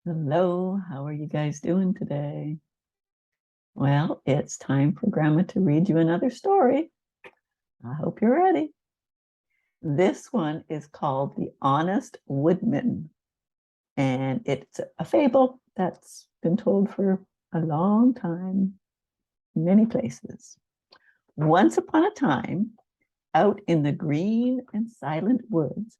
Hello, how are you guys doing today? Well, it's time for Grandma to read you another story. I hope you're ready. This one is called The Honest Woodman, and it's a fable that's been told for a long time, in many places. Once upon a time, out in the green and silent woods,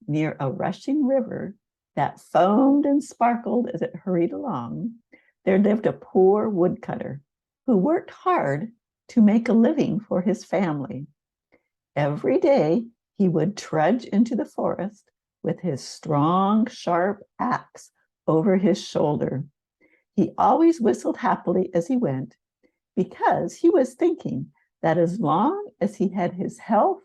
near a rushing river that foamed and sparkled as it hurried along, there lived a poor woodcutter who worked hard to make a living for his family. Every day he would trudge into the forest with his strong, sharp axe over his shoulder. He always whistled happily as he went because he was thinking that as long as he had his health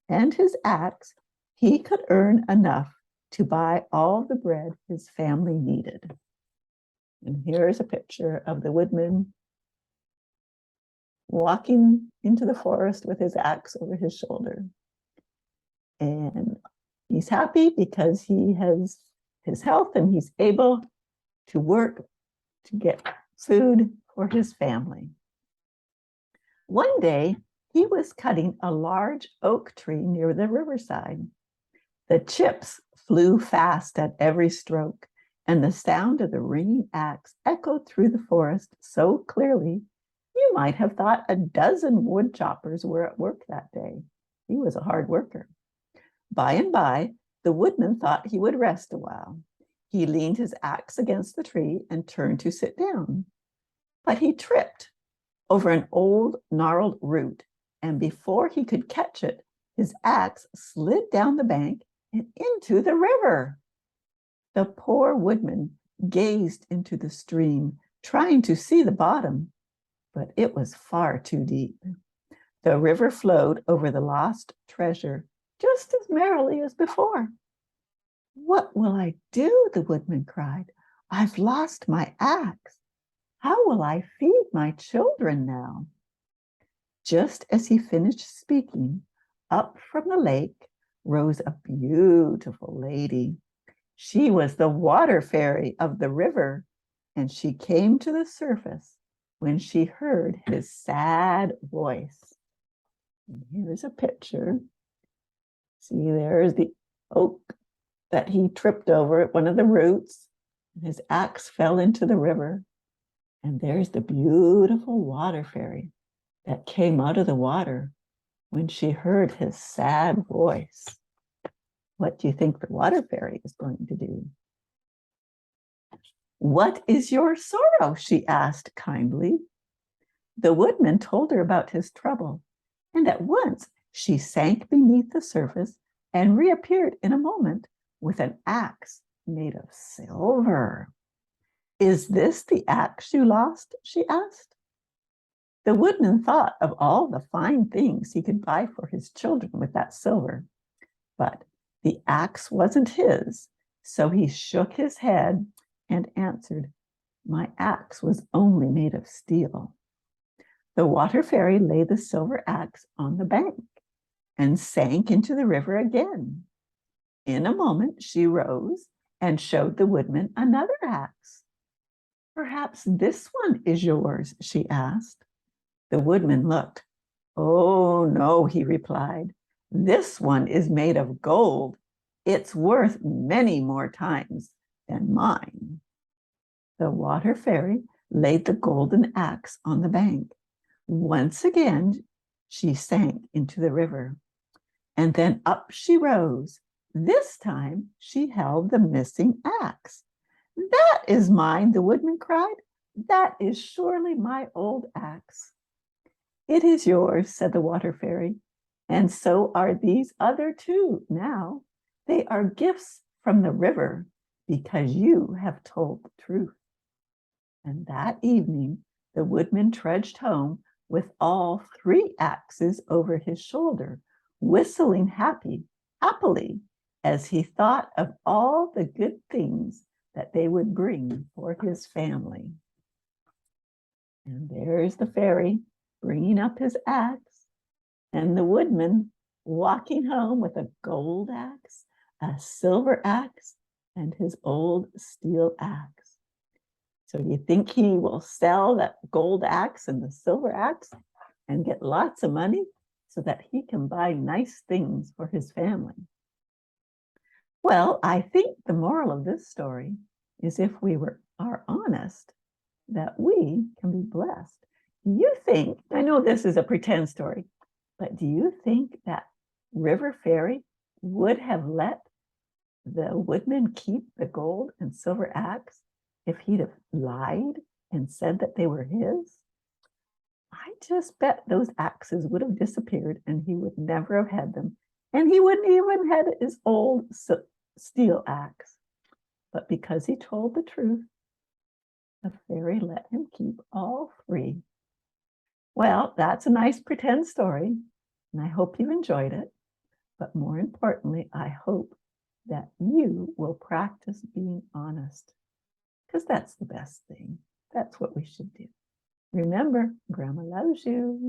and his axe, he could earn enough to buy all the bread his family needed. And here's a picture of the woodman walking into the forest with his axe over his shoulder. And he's happy because he has his health and he's able to work to get food for his family. One day, he was cutting a large oak tree near the riverside. The chips flew fast at every stroke, and the sound of the ringing axe echoed through the forest so clearly you might have thought a dozen wood choppers were at work that day. He was a hard worker. By and by, the woodman thought he would rest a while. He leaned his axe against the tree and turned to sit down. But he tripped over an old gnarled root, and before he could catch it, his axe slid down the bank and into the river. The poor woodman gazed into the stream, trying to see the bottom, but it was far too deep. The river flowed over the lost treasure just as merrily as before. "What will I do?" the woodman cried. "I've lost my axe. How will I feed my children now?" Just as he finished speaking, up from the lake rose a beautiful lady. She was the water fairy of the river, and she came to the surface when she heard his sad voice. And here's a picture. See, there's the oak that he tripped over at one of the roots, and his axe fell into the river. And there's the beautiful water fairy that came out of the water when she heard his sad voice. What do you think the water fairy is going to do? "What is your sorrow?" she asked kindly. The woodman told her about his trouble, and at once she sank beneath the surface and reappeared in a moment with an axe made of silver. "Is this the axe you lost?" she asked. The woodman thought of all the fine things he could buy for his children with that silver, but the axe wasn't his, so he shook his head and answered, "My axe was only made of steel." The water fairy laid the silver axe on the bank and sank into the river again. In a moment, she rose and showed the woodman another axe. "Perhaps this one is yours?" she asked. The woodman looked. "Oh, no," he replied. "This one is made of gold. It's worth many more times than mine." The water fairy laid the golden axe on the bank. Once again, she sank into the river. And then up she rose. This time she held the missing axe. "That is mine," the woodman cried. "That is surely my old axe." "It is yours," said the water fairy, "and so are these other two now. They are gifts from the river because you have told the truth." And that evening, the woodman trudged home with all three axes over his shoulder, whistling happily as he thought of all the good things that they would bring for his family. And there's the fairy bringing up his axe, and the woodman walking home with a gold axe, a silver axe, and his old steel axe. So do you think he will sell that gold axe and the silver axe and get lots of money so that he can buy nice things for his family? Well, I think the moral of this story is if we are honest, that we can be blessed. Do you think, I know this is a pretend story, but do you think that River Fairy would have let the woodman keep the gold and silver axe if he'd have lied and said that they were his? I just bet those axes would have disappeared and he would never have had them. And he wouldn't even had his old steel axe. But because he told the truth, the fairy let him keep all three. Well, that's a nice pretend story, and I hope you enjoyed it. But more importantly, I hope that you will practice being honest, because that's the best thing. That's what we should do. Remember, Grandma loves you.